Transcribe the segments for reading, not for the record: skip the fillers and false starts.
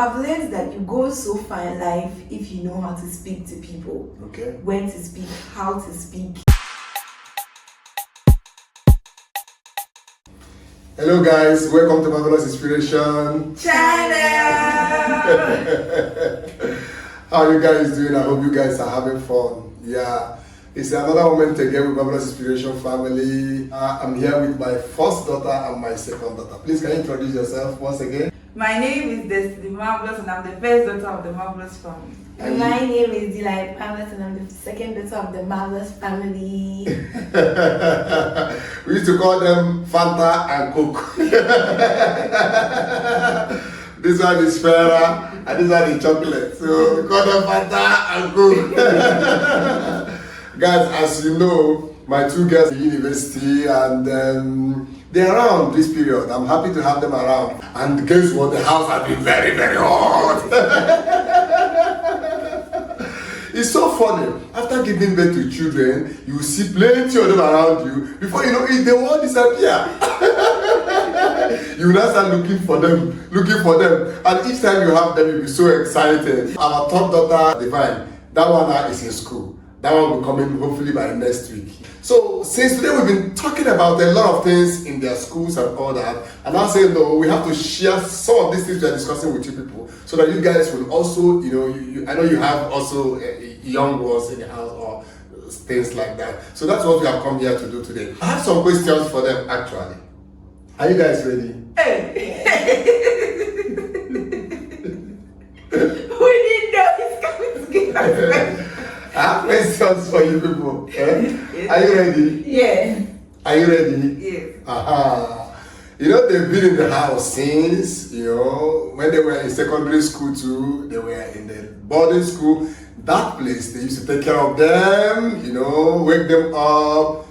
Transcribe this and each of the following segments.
I've learned that you go so far in life if you know how to speak to people. Okay. When to speak, how to speak. Hello guys, welcome to Marvelous Inspiration Channel! How are you guys doing? I hope you guys are having fun. Yeah, it's another moment again with Marvelous Inspiration family. I'm here with my first daughter and my second daughter. Please, can you introduce yourself once again? My name is Destiny Marvelous and I'm the first daughter of the Marvelous family. And my name is Delight Marvelous and I'm the second daughter of the Marvelous family. We used to call them Fanta and Coke. This one is Farah and this one is chocolate. So we call them Fanta and Coke. Guys, as you know, my two girls in university and they're around this period. I'm happy to have them around. And guess what? The house has been very, very hot. It's so funny. After giving birth to children, you will see plenty of them around you. Before you know it, they will disappear. You will now start looking for them. And each time you have them, you'll be so excited. Our top daughter, Divine, that one now is in school. That one will be coming hopefully by next week. So since today we've been talking about a lot of things in their schools and all that, and I say no, we have to share some of these things we are discussing with you people, so that you guys will also, I know you have also young ones in the house or things like that. So that's what we have come here to do today. I have some questions for them actually. Are you guys ready? Hey! We didn't know he's coming to give us. I have questions for you people. Yes. Are you ready? Yeah. Are you ready? Yes. They've been in the house since, when they were in secondary school too, they were in the boarding school. That place, they used to take care of them, wake them up,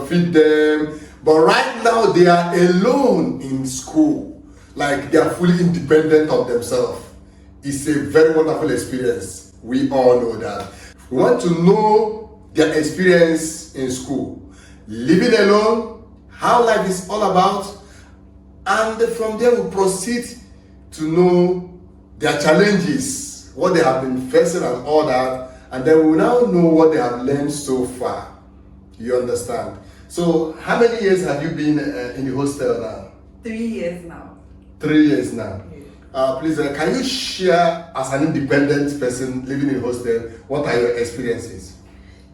feed them. But right now, they are alone in school. Like, they are fully independent of themselves. It's a very wonderful experience. We all know that. We want to know their experience in school. Living alone, how life is all about. And from there, we'll proceed to know their challenges, what they have been facing and all that. And then we'll now know what they have learned so far. You understand? So, how many years have you been in the hostel now? 3 years now. 3 years now. Yeah. Please, can you share as an independent person living in hostel, what are your experiences?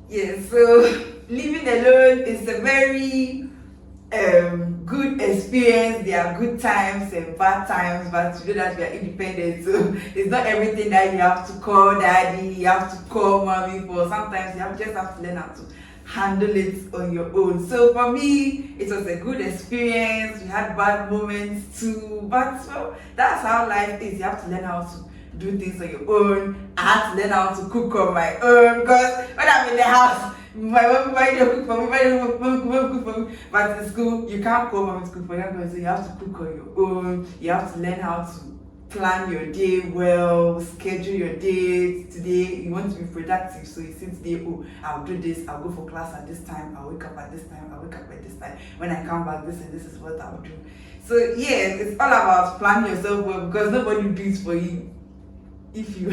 Yes, so living alone is a very good experience. There are good times and bad times, but you know that we are independent, so it's not everything that you have to call daddy, you have to call mommy for. Sometimes you just have to learn how to handle it on your own. So for me, it was a good experience. We had bad moments too, but that's how life is. You have to learn how to do things on your own. I had to learn how to cook on my own, because when I'm in the house, my mom might cook for me, cook for me. But in school, you can't call mommy to cook for you, so you have to cook on your own. You have to learn how to plan your day well, schedule your day. Today, you want to be productive, so you say today, I'll do this, I'll go for class at this time, I'll wake up at this time, I'll wake up at this time. When I come back, this and this is what I'll do. So yes, it's all about planning yourself well, because nobody will do it for you if you...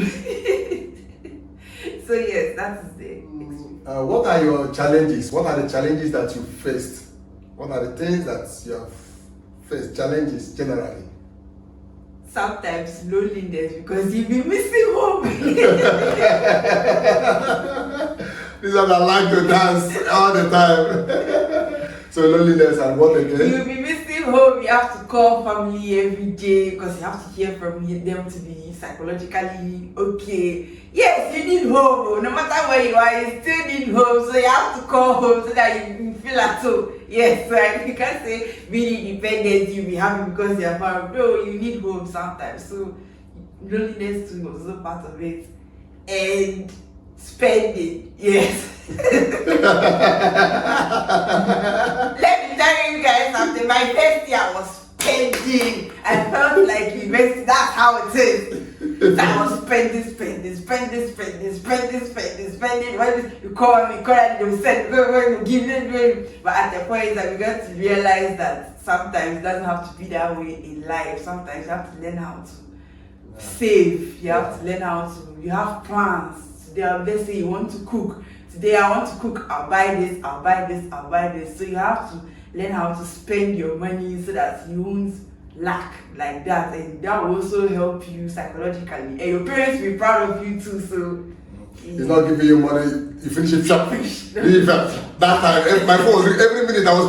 So yes, that is it. What are your challenges? What are the challenges that you faced? What are the things that you have faced? Challenges generally. Sometimes loneliness, because you'll be missing home. This one I like to dance all the time. So loneliness and what again? You'll be missing home. You have to call family every day because you have to hear from them to be psychologically okay. Yes, you need home. No matter where you are, you still need home. So you have to call home so that you feel at home. Yes, right. You can't say being independent, you'll be happy because you're far. No, you need home sometimes. So loneliness too was also part of it. And spending, yes. Let me tell you guys something. My first year was spending. I felt like university. That's how it is. I was spending. When you call me, they will send, go, give them. But at the point that we got to realize that sometimes it doesn't have to be that way in life. Sometimes you have to learn how to save. You have to learn how to. You have plans. Today, let's say you want to cook. Today I want to cook. I'll buy this. I'll buy this. I'll buy this. So you have to learn how to spend your money so that you won't lack like that, and that will also help you psychologically. And your parents will be proud of you too. So he's not giving you money. You finish it sharp. That time, my phone was every minute. I was,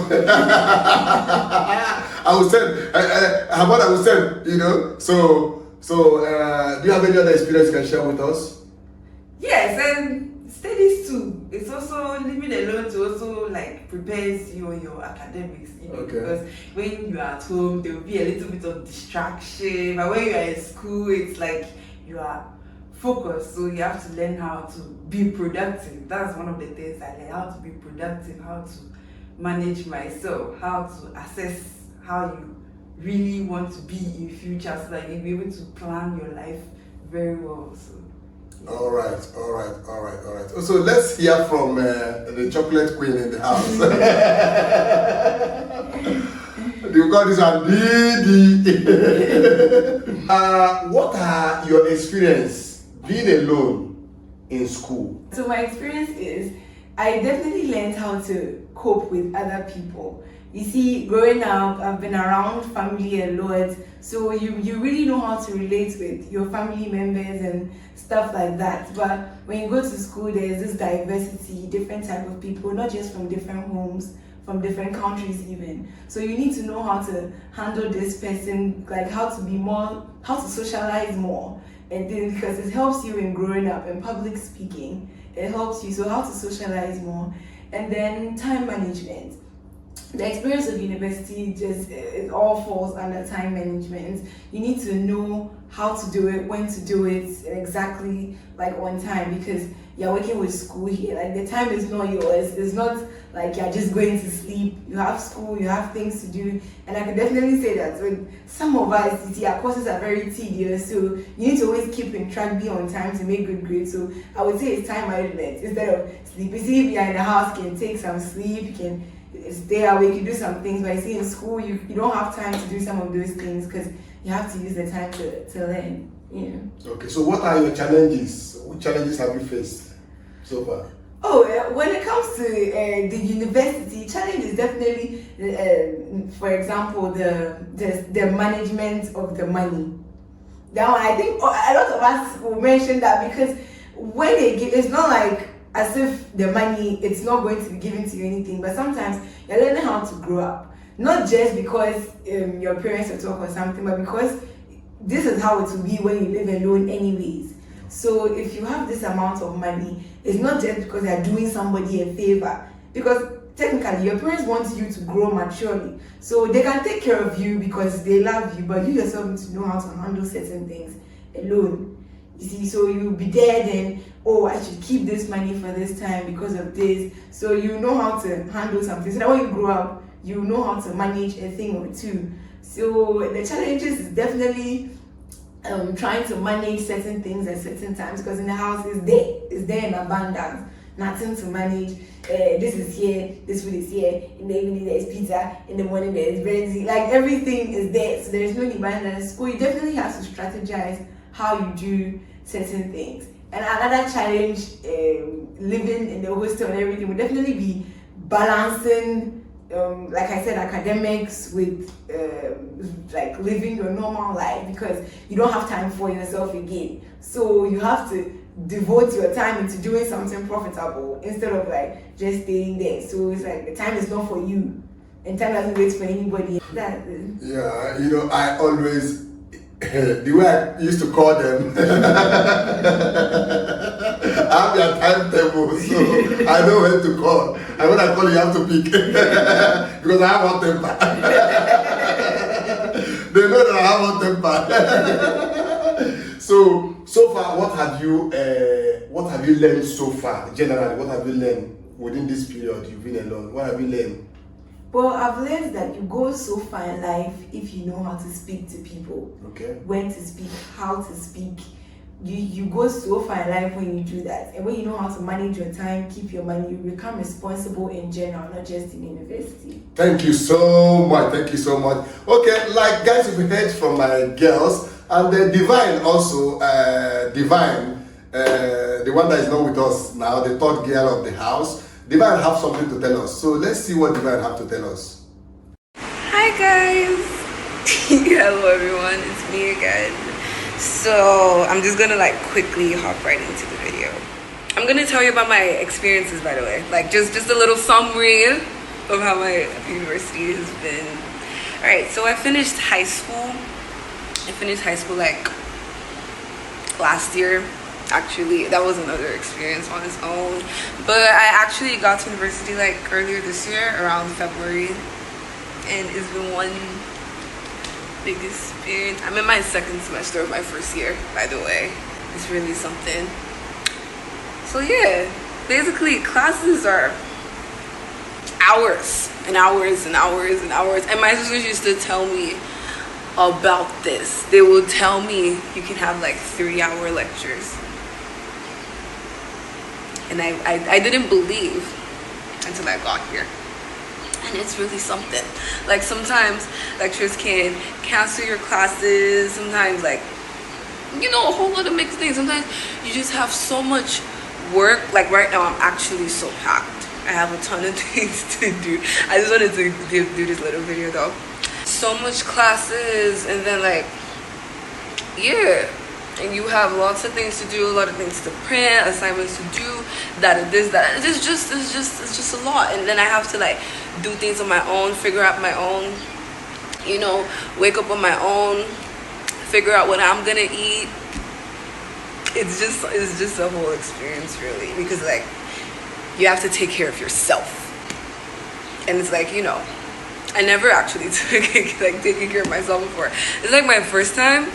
I was send. How about I was send? You know. So do you have any other experience you can share with us? Yes, and studies too. It's also living alone to also like prepares you on your academics. You know, Okay. Because when you are at home, there will be a little bit of distraction. But when you are in school, it's like you are focused. So you have to learn how to be productive. That's one of the things I learned: how to be productive, how to manage myself, how to assess how you really want to be in future, so that you'll be able to plan your life very well. So. All right. So let's hear from the chocolate queen in the house. You got this one, Didi. What are your experience being alone in school? So my experience is I definitely learned how to cope with other people. You see, growing up, I've been around family a lot, so you really know how to relate with your family members and stuff like that. But when you go to school, there's this diversity, different type of people, not just from different homes, from different countries even. So you need to know how to handle this person, like how to socialize more. And then because it helps you in growing up and public speaking, it helps you, so how to socialize more. And then time management. The experience of university it all falls under time management. You need to know how to do it, when to do it, exactly like on time, because you're working with school here. Like the time is not yours. It's not like you're just going to sleep. You have school, you have things to do. And I can definitely say that when some of us, you see, our courses are very tedious, so you need to always keep in track, be on time to make good grades. So I would say it's time management instead of sleep. You see, if you're in the house, you can take some sleep, you can stay awake, you do some things, but I see in school you don't have time to do some of those things because you have to use the time to learn. Okay, so what are your challenges? What challenges have you faced so far? Oh, when it comes to the university, challenge is definitely, for example, the management of the money. Now, I think a lot of us will mention that because when they give, it's not like as if the money, it's not going to be given to you anything, but sometimes you're learning how to grow up. Not just because your parents will talk or something, but because this is how it will be when you live alone anyways. So if you have this amount of money, it's not just because you're doing somebody a favor, because technically your parents want you to grow maturely. So they can take care of you because they love you, but you yourself need to know how to handle certain things alone. You see, so you'll be there then, oh, I should keep this money for this time because of this. So you know how to handle something. So that when you grow up, you know how to manage a thing or two. So the challenges is definitely trying to manage certain things at certain times, because in the house it's there in abundance. Nothing to manage. This is here, this food is here. In the evening there's pizza. In the morning there's bread. Like everything is there. So there's no need. But in school you definitely have to strategize how you do certain things. And another challenge, living in the hostel and everything, would definitely be balancing, like I said, academics with like living your normal life, because you don't have time for yourself again. So you have to devote your time into doing something profitable instead of like just staying there. So it's like the time is not for you, and time doesn't wait for anybody. Yeah, I always, the way I used to call them, I have their timetable, so I know when to call. And when I call you have to pick, because I have one temper. They know that I have one temper. So far, what have you learned so far? Generally, what have you learned within this period you've been alone? What have you learned? Well, I've learned that you go so far in life if you know how to speak to people. Okay. When to speak, how to speak. You go so far in life when you do that. And when you know how to manage your time, keep your money, you become responsible in general, not just in university. Thank you so much. Okay, like guys, you've heard from my girls. And Divine also, Divine, the one that is not with us now, the third girl of the house. Divine have something to tell us. So let's see what Divine have to tell us. Hi guys. Hello everyone, it's me again. So I'm just gonna like quickly hop right into the video. I'm gonna tell you about my experiences, by the way, like just a little summary of how my university has been. All right, so I finished high school like last year. Actually, that was another experience on its own, but I actually got to university like earlier this year around February, and it's been one big experience. I'm in my second semester of my first year, by the way. It's really something. So yeah, basically classes are hours and hours and hours and hours, and my sisters used to tell me about this. They would tell me you can have like 3-hour lectures, and I didn't believe until I got here. And it's really something. Like sometimes lecturers can cancel your classes, sometimes like, you know, a whole lot of mixed things. Sometimes you just have so much work. Like right now I'm actually so packed. I have a ton of things to do. I just wanted to do this little video though. So much classes, and then like, yeah, and you have lots of things to do, a lot of things to print, assignments to do, that. It's just a lot. And then I have to like do things on my own, figure out my own, you know, wake up on my own, figure out what I'm gonna eat. It's just a whole experience really, because like you have to take care of yourself. And it's like, you know, I never actually taking care of myself before. It's like my first time.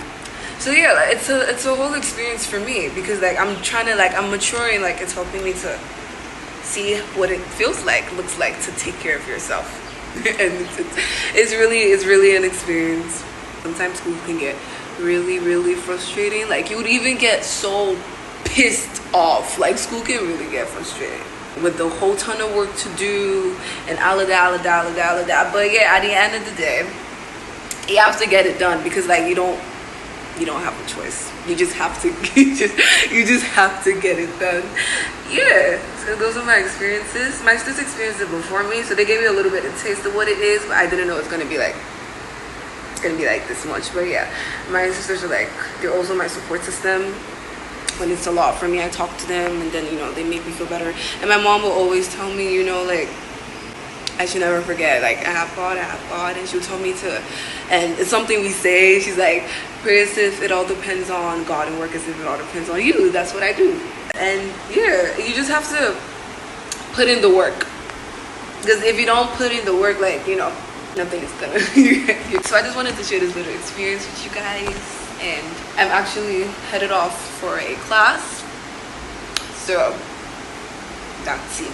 So yeah, it's a whole experience for me, because like I'm trying to I'm maturing, like it's helping me to see what it looks like to take care of yourself. And it's really an experience. Sometimes school can get really frustrating. Like you would even get so pissed off. Like school can really get frustrating with the whole ton of work to do and all of that. But yeah, at the end of the day, you have to get it done, because like you don't have a choice. You just have to you just have to get it done. Yeah, so those are my experiences. My sisters experienced it before me, so they gave me a little bit of taste of what it is, but I didn't know it's gonna be like this much. But yeah, my sisters are like, they're also my support system. When it's a lot for me, I talk to them, and then, you know, they make me feel better. And my mom will always tell me, you know, like, I should never forget, like, I have God, and she'll tell me to, and it's something we say, she's like, pray as if it all depends on God, and work as if it all depends on you. That's what I do. And yeah, you just have to put in the work, because if you don't put in the work, like, you know, nothing is gonna So I just wanted to share this little experience with you guys. And I'm actually headed off for a class, so that's it.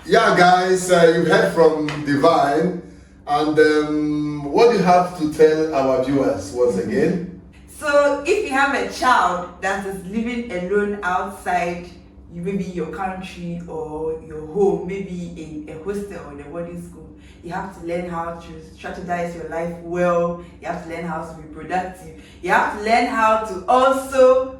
Yeah, guys, you heard from Divine, and what do you have to tell our viewers once again? So if you have a child that is living alone outside, maybe your country or your home, maybe in a hostel or in a boarding school, you have to learn how to strategize your life well. You have to learn how to be productive. You have to learn how to also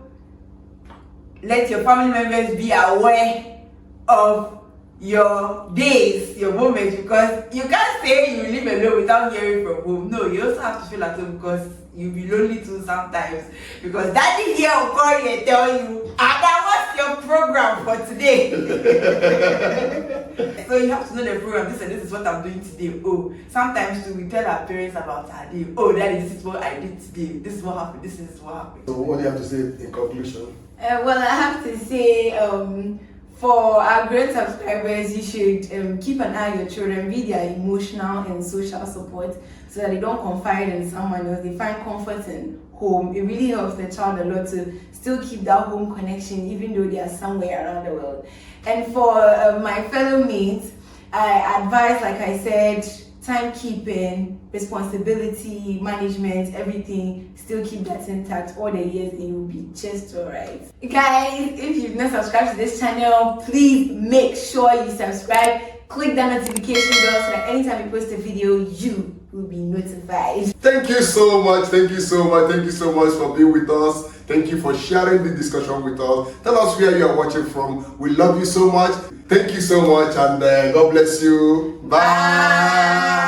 let your family members be aware of your days, your moments, because you can't say you live alone without hearing from home. No, you also have to feel at home, because you'll be lonely too sometimes, because daddy here will call you and tell you, Ada, what's your program for today? So you have to know the program. This is what I'm doing today. Oh, sometimes too, we tell our parents about our day. Oh, daddy, this is what I did today. This is what happened. This is what happened. So what do you have to say in conclusion? Well, I have to say, for our great subscribers, you should keep an eye on your children, be their emotional and social support, so that they don't confide in someone else. They find comfort in home. It really helps the child a lot to still keep that home connection, even though they are somewhere around the world. And for my fellow mates, I advise, like I said, timekeeping, responsibility, management, everything, still keep that intact all the years, and you'll be just alright. Guys, if you've not subscribed to this channel, please make sure you subscribe. Click that notification bell so that anytime we post a video, you will be notified. Thank you so much. Thank you so much. Thank you so much for being with us. Thank you for sharing the discussion with us. Tell us where you are watching from. We love you so much. Thank you so much, and God bless you. Bye.